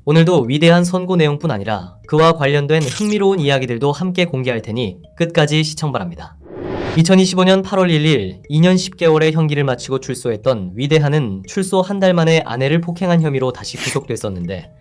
오늘도 위대한 선고 내용뿐 아니라 그와 관련된 흥미로운 이야기들도 함께 공개할 테니 끝까지 시청 바랍니다. 2025년 8월 1일 2년 10개월의 형기를 마치고 출소했던 위대한은 출소 한 달 만에 아내를 폭행한 혐의로 다시 구속됐었는데,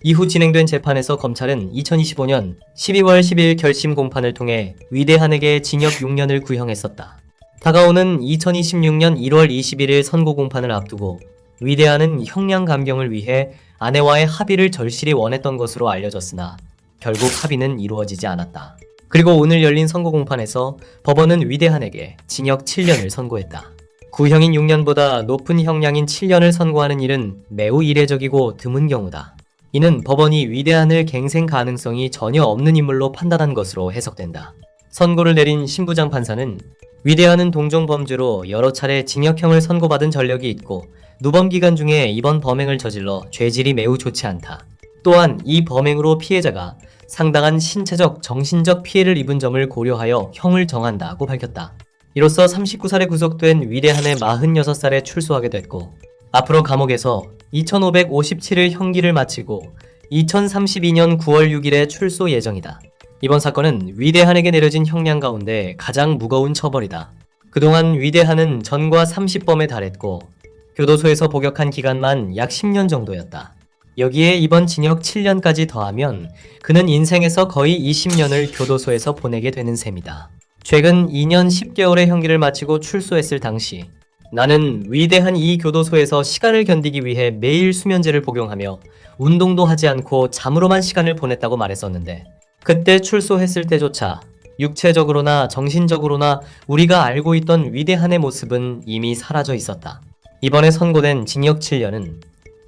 이후 진행된 재판에서 검찰은 2025년 12월 10일 결심 공판을 통해 위대한에게 징역 6년을 구형했었다. 다가오는 2026년 1월 21일 선고 공판을 앞두고 위대한은 형량 감경을 위해 아내와의 합의를 절실히 원했던 것으로 알려졌으나 결국 합의는 이루어지지 않았다. 그리고 오늘 열린 선고 공판에서 법원은 위대한에게 징역 7년을 선고했다. 구형인 6년보다 높은 형량인 7년을 선고하는 일은 매우 이례적이고 드문 경우다. 이는 법원이 위대한을 갱생 가능성이 전혀 없는 인물로 판단한 것으로 해석된다. 선고를 내린 신부장 판사는 위대한은 동종 범죄로 여러 차례 징역형을 선고받은 전력이 있고 누범 기간 중에 이번 범행을 저질러 죄질이 매우 좋지 않다. 또한 이 범행으로 피해자가 상당한 신체적, 정신적 피해를 입은 점을 고려하여 형을 정한다고 밝혔다. 이로써 39살에 구속된 위대한의 46살에 출소하게 됐고, 앞으로 감옥에서 2557일 형기를 마치고 2032년 9월 6일에 출소 예정이다. 이번 사건은 위대한에게 내려진 형량 가운데 가장 무거운 처벌이다. 그동안 위대한은 전과 30범에 달했고 교도소에서 복역한 기간만 약 10년 정도였다. 여기에 이번 징역 7년까지 더하면 그는 인생에서 거의 20년을 교도소에서 보내게 되는 셈이다. 최근 2년 10개월의 형기를 마치고 출소했을 당시, 나는 위대한 이 교도소에서 시간을 견디기 위해 매일 수면제를 복용하며 운동도 하지 않고 잠으로만 시간을 보냈다고 말했었는데, 그때 출소했을 때조차 육체적으로나 정신적으로나 우리가 알고 있던 위대한의 모습은 이미 사라져 있었다. 이번에 선고된 징역 7년은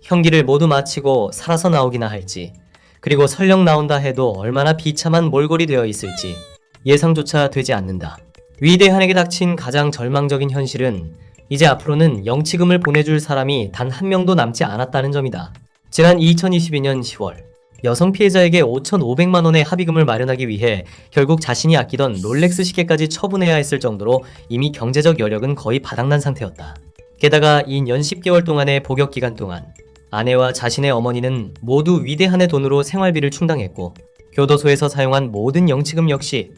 형기를 모두 마치고 살아서 나오기나 할지, 그리고 설령 나온다 해도 얼마나 비참한 몰골이 되어 있을지 예상조차 되지 않는다. 위대한에게 닥친 가장 절망적인 현실은 이제 앞으로는 영치금을 보내줄 사람이 단 한 명도 남지 않았다는 점이다. 지난 2022년 10월 여성 피해자에게 5,500만 원의 합의금을 마련하기 위해 결국 자신이 아끼던 롤렉스 시계까지 처분해야 했을 정도로 이미 경제적 여력은 거의 바닥난 상태였다. 게다가 이 년 10개월 동안의 복역 기간 동안 아내와 자신의 어머니는 모두 위대한의 돈으로 생활비를 충당했고, 교도소에서 사용한 모든 영치금 역시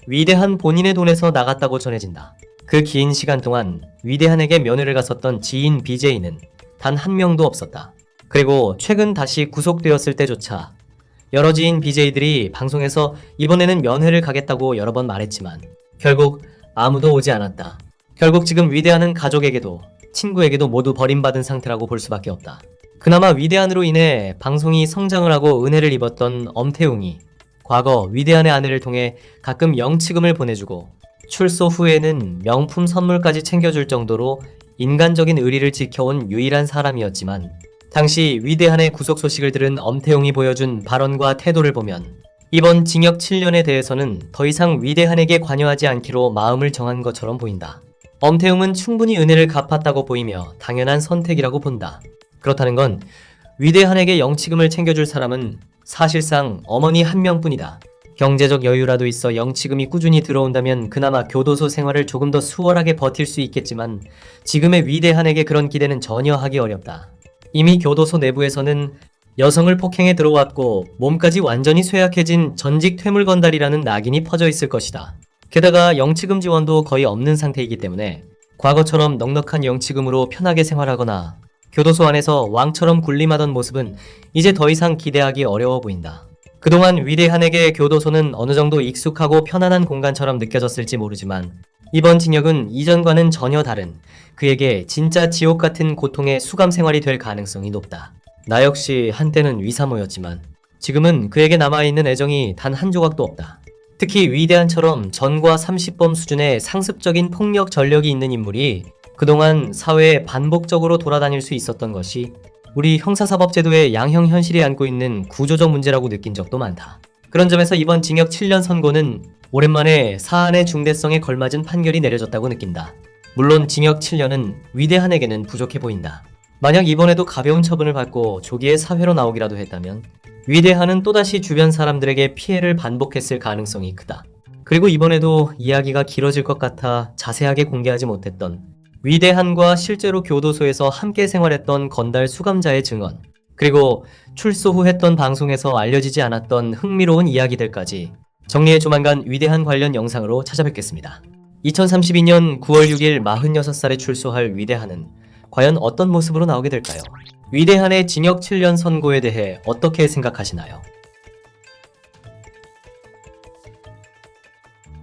위대한 본인의 돈에서 나갔다고 전해진다. 그 긴 시간 동안 위대한에게 면회를 갔었던 지인 BJ는 단 한 명도 없었다. 그리고 최근 다시 구속되었을 때조차 여러 지인 BJ들이 방송에서 이번에는 면회를 가겠다고 여러 번 말했지만 결국 아무도 오지 않았다. 결국 지금 위대한은 가족에게도 친구에게도 모두 버림받은 상태라고 볼 수밖에 없다. 그나마 위대한으로 인해 방송이 성장을 하고 은혜를 입었던 엄태웅이 과거 위대한의 아내를 통해 가끔 영치금을 보내주고 출소 후에는 명품 선물까지 챙겨줄 정도로 인간적인 의리를 지켜온 유일한 사람이었지만, 당시 위대한의 구속 소식을 들은 엄태웅이 보여준 발언과 태도를 보면 이번 징역 7년에 대해서는 더 이상 위대한에게 관여하지 않기로 마음을 정한 것처럼 보인다. 엄태웅은 충분히 은혜를 갚았다고 보이며 당연한 선택이라고 본다. 그렇다는 건 위대한에게 영치금을 챙겨줄 사람은 사실상 어머니 한 명뿐이다. 경제적 여유라도 있어 영치금이 꾸준히 들어온다면 그나마 교도소 생활을 조금 더 수월하게 버틸 수 있겠지만 지금의 위대한에게 그런 기대는 전혀 하기 어렵다. 이미 교도소 내부에서는 여성을 폭행해 들어왔고 몸까지 완전히 쇠약해진 전직 퇴물건달이라는 낙인이 퍼져 있을 것이다. 게다가 영치금 지원도 거의 없는 상태이기 때문에 과거처럼 넉넉한 영치금으로 편하게 생활하거나 교도소 안에서 왕처럼 군림하던 모습은 이제 더 이상 기대하기 어려워 보인다. 그동안 위대한에게 교도소는 어느 정도 익숙하고 편안한 공간처럼 느껴졌을지 모르지만 이번 징역은 이전과는 전혀 다른, 그에게 진짜 지옥 같은 고통의 수감 생활이 될 가능성이 높다. 나 역시 한때는 위사모였지만 지금은 그에게 남아있는 애정이 단 한 조각도 없다. 특히 위대한처럼 전과 30범 수준의 상습적인 폭력 전력이 있는 인물이 그동안 사회에 반복적으로 돌아다닐 수 있었던 것이 우리 형사사법제도의 양형 현실이 안고 있는 구조적 문제라고 느낀 적도 많다. 그런 점에서 이번 징역 7년 선고는 오랜만에 사안의 중대성에 걸맞은 판결이 내려졌다고 느낀다. 물론 징역 7년은 위대한에게는 부족해 보인다. 만약 이번에도 가벼운 처분을 받고 조기에 사회로 나오기라도 했다면 위대한은 또다시 주변 사람들에게 피해를 반복했을 가능성이 크다. 그리고 이번에도 이야기가 길어질 것 같아 자세하게 공개하지 못했던 위대한과 실제로 교도소에서 함께 생활했던 건달 수감자의 증언, 그리고 출소 후 했던 방송에서 알려지지 않았던 흥미로운 이야기들까지 정리해 조만간 위대한 관련 영상으로 찾아뵙겠습니다. 2032년 9월 6일 46살에 출소할 위대한은 과연 어떤 모습으로 나오게 될까요? 위대한의 징역 7년 선고에 대해 어떻게 생각하시나요?